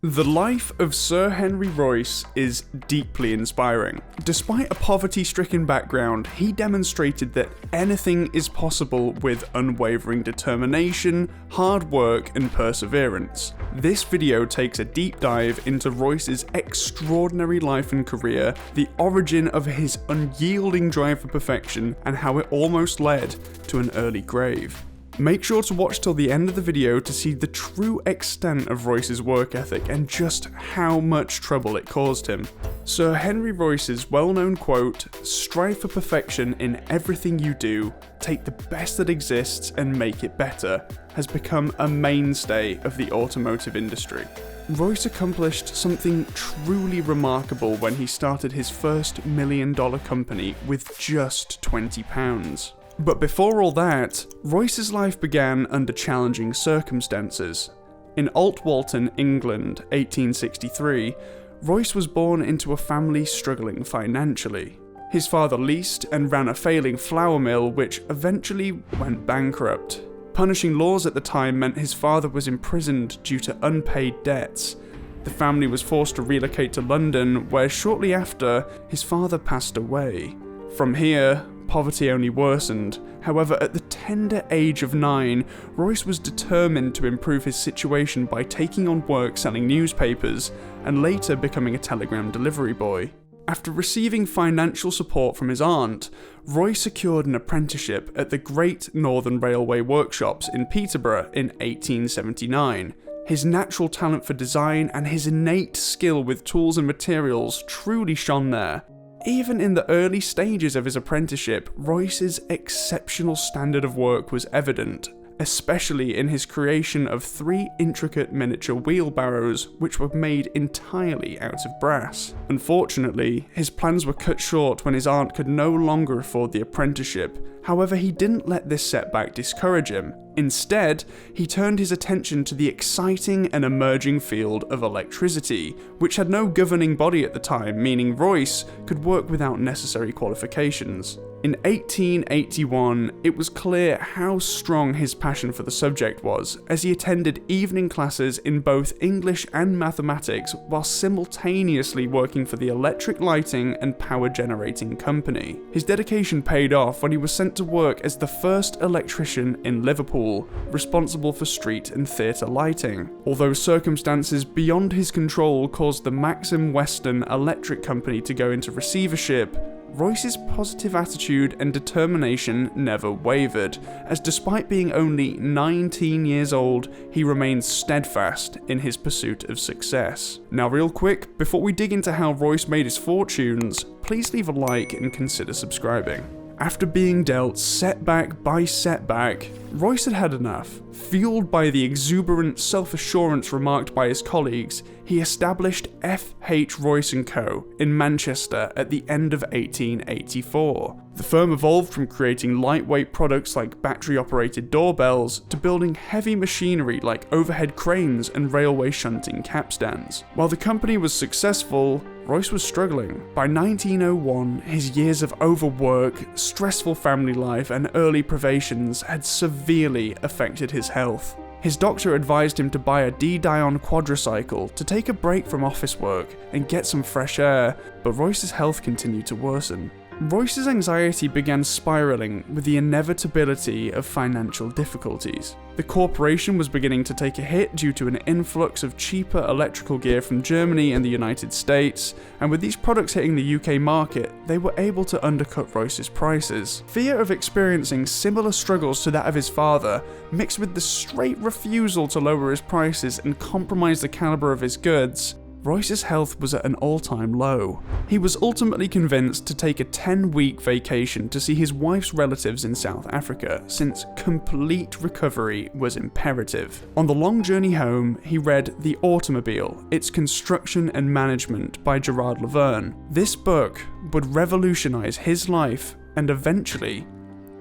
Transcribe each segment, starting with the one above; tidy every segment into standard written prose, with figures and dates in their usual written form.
The life of Sir Henry Royce is deeply inspiring. Despite a poverty-stricken background, he demonstrated that anything is possible with unwavering determination, hard work, and perseverance. This video takes a deep dive into Royce's extraordinary life and career, the origin of his unyielding drive for perfection, and how it almost led to an early grave. Make sure to watch till the end of the video to see the true extent of Royce's work ethic and just how much trouble it caused him. Sir Henry Royce's well-known quote, "Strive for perfection in everything you do, take the best that exists and make it better," has become a mainstay of the automotive industry. Royce accomplished something truly remarkable when he started his first $1 million company with just £20. But before all that, Royce's life began under challenging circumstances. In Altwalton, England, 1863, Royce was born into a family struggling financially. His father leased and ran a failing flour mill which eventually went bankrupt. Punishing laws at the time meant his father was imprisoned due to unpaid debts. The family was forced to relocate to London, where shortly after, his father passed away. From here, poverty only worsened. However, at the tender age of 9, Royce was determined to improve his situation by taking on work selling newspapers, and later becoming a telegram delivery boy. After receiving financial support from his aunt, Royce secured an apprenticeship at the Great Northern Railway Workshops in Peterborough in 1879. His natural talent for design and his innate skill with tools and materials truly shone there. Even in the early stages of his apprenticeship, Royce's exceptional standard of work was evident, especially in his creation of 3 intricate miniature wheelbarrows which were made entirely out of brass. Unfortunately, his plans were cut short when his aunt could no longer afford the apprenticeship. However, he didn't let this setback discourage him. Instead, he turned his attention to the exciting and emerging field of electricity, which had no governing body at the time, meaning Royce could work without necessary qualifications. In 1881, it was clear how strong his passion for the subject was, as he attended evening classes in both English and mathematics while simultaneously working for the electric lighting and power generating company. His dedication paid off when he was sent to work as the first electrician in Liverpool, responsible for street and theatre lighting. Although circumstances beyond his control caused the Maxim Western Electric Company to go into receivership, Royce's positive attitude and determination never wavered, as despite being only 19 years old, he remained steadfast in his pursuit of success. Now real quick, before we dig into how Royce made his fortunes, please leave a like and consider subscribing. After being dealt setback by setback, Royce had had enough. Fueled by the exuberant self-assurance remarked by his colleagues, he established F.H. Royce & Co. in Manchester at the end of 1884. The firm evolved from creating lightweight products like battery-operated doorbells to building heavy machinery like overhead cranes and railway shunting capstans. While the company was successful, Royce was struggling. By 1901, his years of overwork, stressful family life, and early privations had severely affected his health. His doctor advised him to buy a D-Dion quadricycle to take a break from office work and get some fresh air, but Royce's health continued to worsen. Royce's anxiety began spiraling with the inevitability of financial difficulties. The corporation was beginning to take a hit due to an influx of cheaper electrical gear from Germany and the United States, and with these products hitting the UK market, they were able to undercut Royce's prices. Fear of experiencing similar struggles to that of his father, mixed with the straight refusal to lower his prices and compromise the caliber of his goods, Royce's health was at an all-time low. He was ultimately convinced to take a 10-week vacation to see his wife's relatives in South Africa, since complete recovery was imperative. On the long journey home, he read The Automobile, Its Construction and Management by Gerard Laverne. This book would revolutionize his life and eventually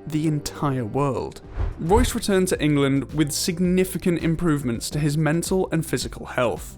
the entire world. Royce returned to England with significant improvements to his mental and physical health.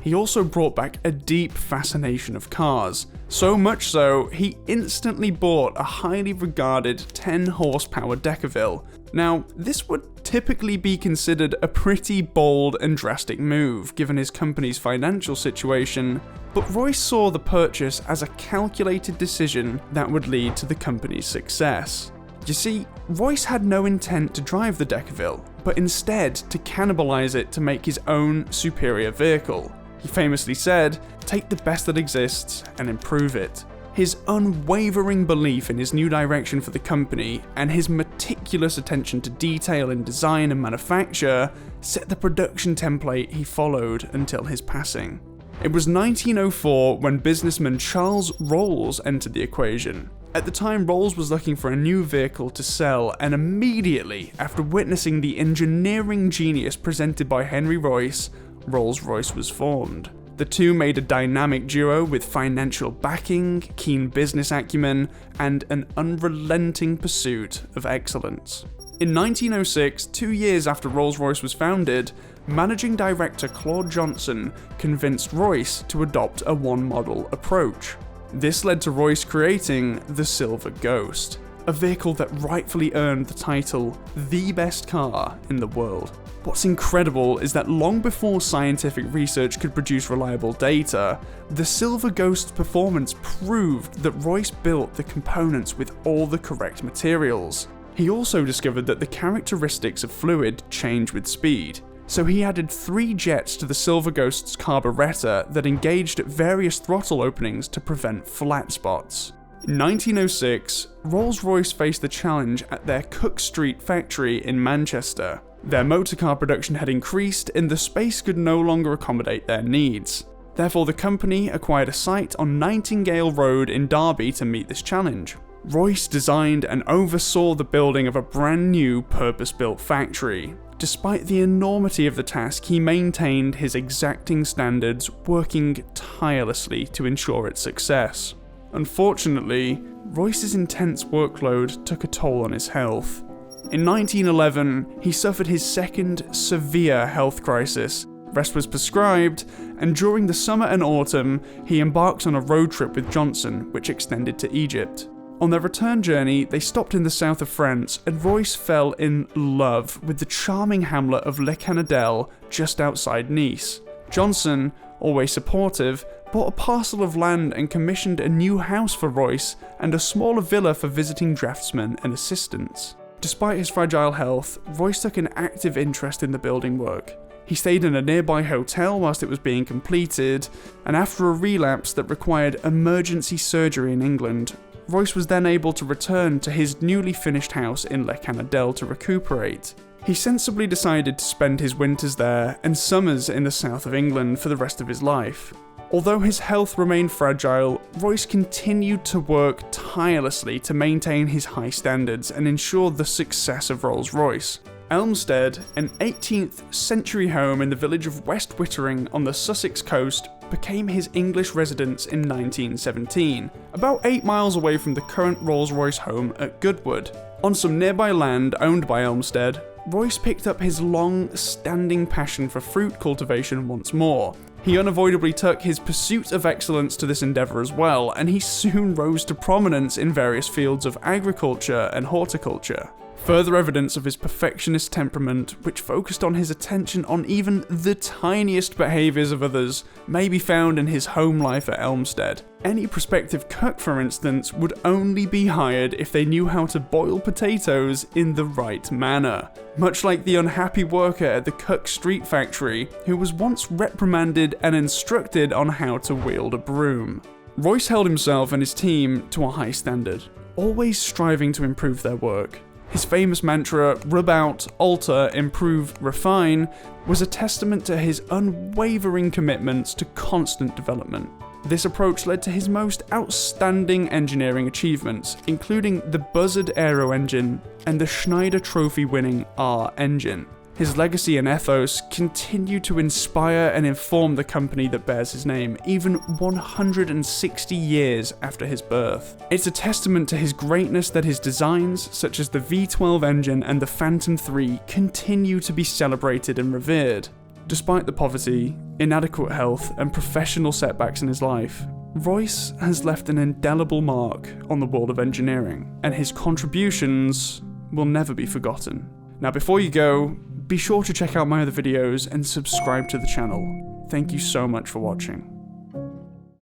He also brought back a deep fascination of cars, so much so he instantly bought a highly regarded 10 horsepower Decaville. Now, this would typically be considered a pretty bold and drastic move given his company's financial situation, but Royce saw the purchase as a calculated decision that would lead to the company's success. You see, Royce had no intent to drive the Decaville, but instead to cannibalize it to make his own superior vehicle. He famously said, "Take the best that exists and improve it." His unwavering belief in his new direction for the company and his meticulous attention to detail in design and manufacture set the production template he followed until his passing. It was 1904 when businessman Charles Rolls entered the equation. At the time, Rolls was looking for a new vehicle to sell, and immediately after witnessing the engineering genius presented by Henry Royce, Rolls-Royce was formed. The two made a dynamic duo with financial backing, keen business acumen, and an unrelenting pursuit of excellence. In 1906, 2 years after Rolls-Royce was founded, managing director Claude Johnson convinced Royce to adopt a one-model approach. This led to Royce creating the Silver Ghost, a vehicle that rightfully earned the title the best car in the world. What's incredible is that long before scientific research could produce reliable data, the Silver Ghost's performance proved that Royce built the components with all the correct materials. He also discovered that the characteristics of fluid change with speed, so he added 3 jets to the Silver Ghost's carburetor that engaged at various throttle openings to prevent flat spots. In 1906, Rolls-Royce faced the challenge at their Cook Street factory in Manchester. Their motorcar production had increased and the space could no longer accommodate their needs. Therefore, the company acquired a site on Nightingale Road in Derby to meet this challenge. Royce designed and oversaw the building of a brand new purpose-built factory. Despite the enormity of the task, he maintained his exacting standards, working tirelessly to ensure its success. Unfortunately, Royce's intense workload took a toll on his health. In 1911, he suffered his second severe health crisis. Rest was prescribed, and during the summer and autumn, he embarked on a road trip with Johnson, which extended to Egypt. On their return journey, they stopped in the south of France, and Royce fell in love with the charming hamlet of Le Canadel just outside Nice. Johnson, always supportive, bought a parcel of land and commissioned a new house for Royce and a smaller villa for visiting draftsmen and assistants. Despite his fragile health, Royce took an active interest in the building work. He stayed in a nearby hotel whilst it was being completed, and after a relapse that required emergency surgery in England, Royce was then able to return to his newly finished house in Le Canadel to recuperate. He sensibly decided to spend his winters there and summers in the south of England for the rest of his life. Although his health remained fragile, Royce continued to work tirelessly to maintain his high standards and ensure the success of Rolls-Royce. Elmstead, an 18th century home in the village of West Wittering on the Sussex coast, became his English residence in 1917, about 8 miles away from the current Rolls-Royce home at Goodwood. On some nearby land owned by Elmstead, Royce picked up his long-standing passion for fruit cultivation once more. He unavoidably took his pursuit of excellence to this endeavour as well, and he soon rose to prominence in various fields of agriculture and horticulture. Further evidence of his perfectionist temperament, which focused on his attention on even the tiniest behaviours of others, may be found in his home life at Elmstead. Any prospective cook, for instance, would only be hired if they knew how to boil potatoes in the right manner, much like the unhappy worker at the Cook Street factory, who was once reprimanded and instructed on how to wield a broom. Royce held himself and his team to a high standard, always striving to improve their work. His famous mantra, rub out, alter, improve, refine, was a testament to his unwavering commitments to constant development. This approach led to his most outstanding engineering achievements, including the Buzzard Aero engine and the Schneider Trophy-winning R engine. His legacy and ethos continue to inspire and inform the company that bears his name, even 160 years after his birth. It's a testament to his greatness that his designs, such as the V12 engine and the Phantom 3, continue to be celebrated and revered. Despite the poverty, inadequate health, and professional setbacks in his life, Royce has left an indelible mark on the world of engineering, and his contributions will never be forgotten. Now before you go, be sure to check out my other videos and subscribe to the channel. Thank you so much for watching.